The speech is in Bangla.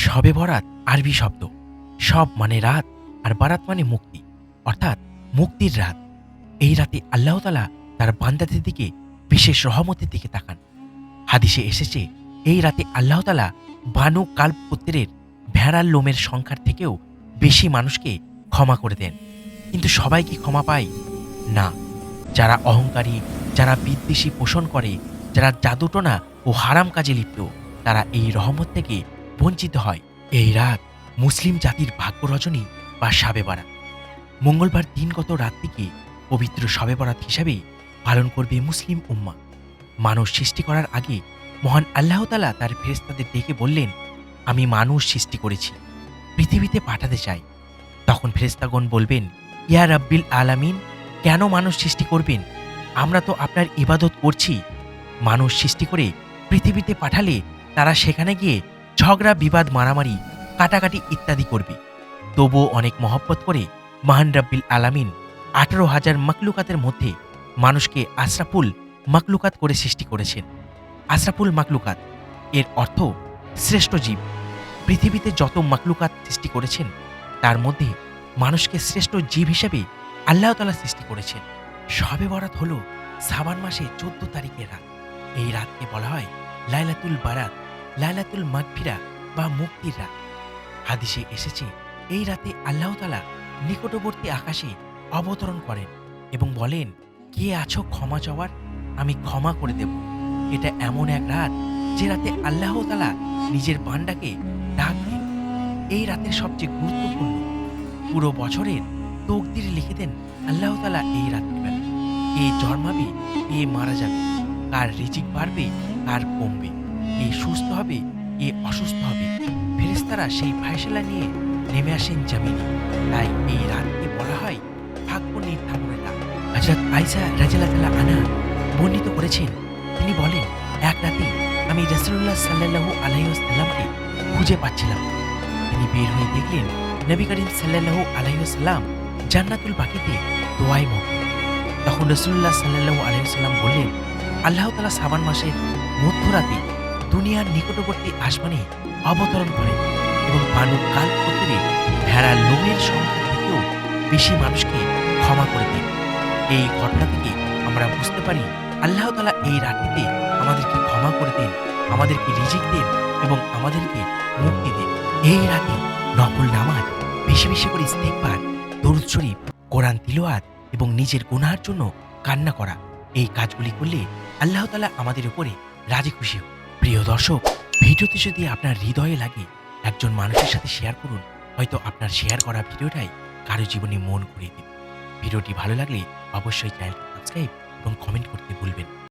শবে বরাত আরবি শব্দ। শব মানে রাত আর বারাত মানে মুক্তি, অর্থাৎ মুক্তির রাত। এই রাতে আল্লাহ তাআলা তার বান্দাদের দিকে বিশেষ রহমতের দিকে তাকান। হাদিসে এসেছে এই রাতে আল্লাহ তাআলা বানু কালব গোত্রের ভেড়ার লোমের সংখ্যার থেকেও বেশি মানুষকে ক্ষমা করে দেন। কিন্তু সবাই কি ক্ষমা পায়? না। যারা অহংকারী, যারা বিদ্বেষী পোষণ করে, যারা জাদুটোনা ও হারাম কাজে লিপ্ত, তারা এই রহমত থেকে বঞ্চিত হয়। এই রাত মুসলিম জাতির ভাগ্য রজনী বা শাবে বারাত। মঙ্গলবার দিনগত রাতটিকে পবিত্র শবে বরাত হিসাবে পালন করবে মুসলিম উম্মাহ। মানুষ সৃষ্টি করার আগে মহান আল্লাহ তাআলা তার ফেরেশতাদের ডেকে বললেন, আমি মানুষ সৃষ্টি করেছি, পৃথিবীতে পাঠাতে চাই। তখন ফেরেশতাগণ বলবেন, ইয়া রাব্বিল আলামিন, কেন মানুষ সৃষ্টি করবেন? আমরা তো আপনার ইবাদত করছি। মানুষ সৃষ্টি করে পৃথিবীতে পাঠালে তারা সেখানে গিয়ে ঝগড়া, বিবাদ, মারামারি, কাটাকাটি ইত্যাদি করবে। তবুও অনেক মহব্বত করে মহান রাব্বিল আলামিন 18,000 মাকলুকাতের মধ্যে মানুষকে আশরাফুল মাকলুকাত করে সৃষ্টি করেছেন। আশরাফুল মাকলুকাত এর অর্থ শ্রেষ্ঠ জীব। পৃথিবীতে যত মাকলুকাত সৃষ্টি করেছেন তার মধ্যে মানুষকে শ্রেষ্ঠ জীব হিসেবে আল্লাহ তাআলা সৃষ্টি করেছেন। শবে বরাত হল শাবান মাসে 14 তারিখের রাত। এই রাতকে বলা হয় লাইলাতুল বারাত, লাইলাতুল মাগফিরা বা মুক্তির রাত। হাদিসে এসেছে এই রাতে আল্লাহ তাআলা নিকটবর্তী আকাশে অবতরণ করেন এবং বলেন, কে আছো ক্ষমা চাওয়ার? আমি ক্ষমা করে দেব। এটা এমন এক রাত যে রাতে আল্লাহ তাআলা নিজের বান্দাকে ডাক দেন। এই রাতের সবচেয়ে গুরুত্বপূর্ণ। পুরো বছরের তকদির লিখে দেন আল্লাহ তাআলা এই রাতের বেলা। কে জন্মাবে, কে মারা যাবে, কার রিজিক বাড়বে, কার কমবে, কে সুস্থ হবে, কে অসুস্থ হবে, ফেরেশতারা সেই ফয়সালা নিয়ে নেমে আসেন জমিনে। তাই এই রাতকে বলা হয় ভাগ্য নির্ধারণের রাত। হযরত আয়েশা রাদিয়াল্লাহু তাআলা আনহা বর্ণিত করেছেন, তিনি বলেন, এক রাতে আমি রাসূলুল্লাহ সাল্লাল্লাহু আলাইহি ওয়াসাল্লামকে খুঁজে পাচ্ছিলাম। তিনি বের হয়ে দেখলেন নবী করিম সাল্লাল্লাহু আলাইহি ওয়াসাল্লাম জান্নাতুল বাকিতে দোয়ায় মগ্ন। তখন রাসূলুল্লাহ সাল্লাল্লাহু আলাইহি ওয়াসাল্লাম বললেন, আল্লাহ তাআলা শাবান মাসের মধ্যরাতে দুনিয়ার নিকটবর্তী আসমানে অবতরণ করেন এবং বানু কালব গোত্রের ভেড়ার লোমের সংখ্যা থেকেও বেশি মানুষকে ক্ষমা করে দেন। এই ঘটনা থেকে আমরা বুঝতে পারি আল্লাহ তাআলা এই রাতটিতে আমাদেরকে ক্ষমা করে দেন, আমাদেরকে রিজিক দেন এবং আমাদেরকে মুক্তি দেন। এই রাতে নফল নামাজ, বেশি বেশি করে ইস্তেগফার, দরুদ শরীফ, কোরআন তিলাওয়াত এবং নিজের গুনাহের জন্য কান্না করা, এই কাজগুলি করলে আল্লাহ তাআলা আমাদের উপরে রাজি খুশি হন। প্রিয় দর্শক, ভিডিওটি যদি আপনার হৃদয়ে লাগে একজন মানুষের সাথে শেয়ার করুন। হয়তো আপনার শেয়ার করা ভিডিওটাই কারো জীবনে মন ঘুরিয়ে দেবে। ভিডিওটি ভালো লাগলে অবশ্যই চ্যানেলটি সাবস্ক্রাইব এবং কমেন্ট করতে ভুলবেন না।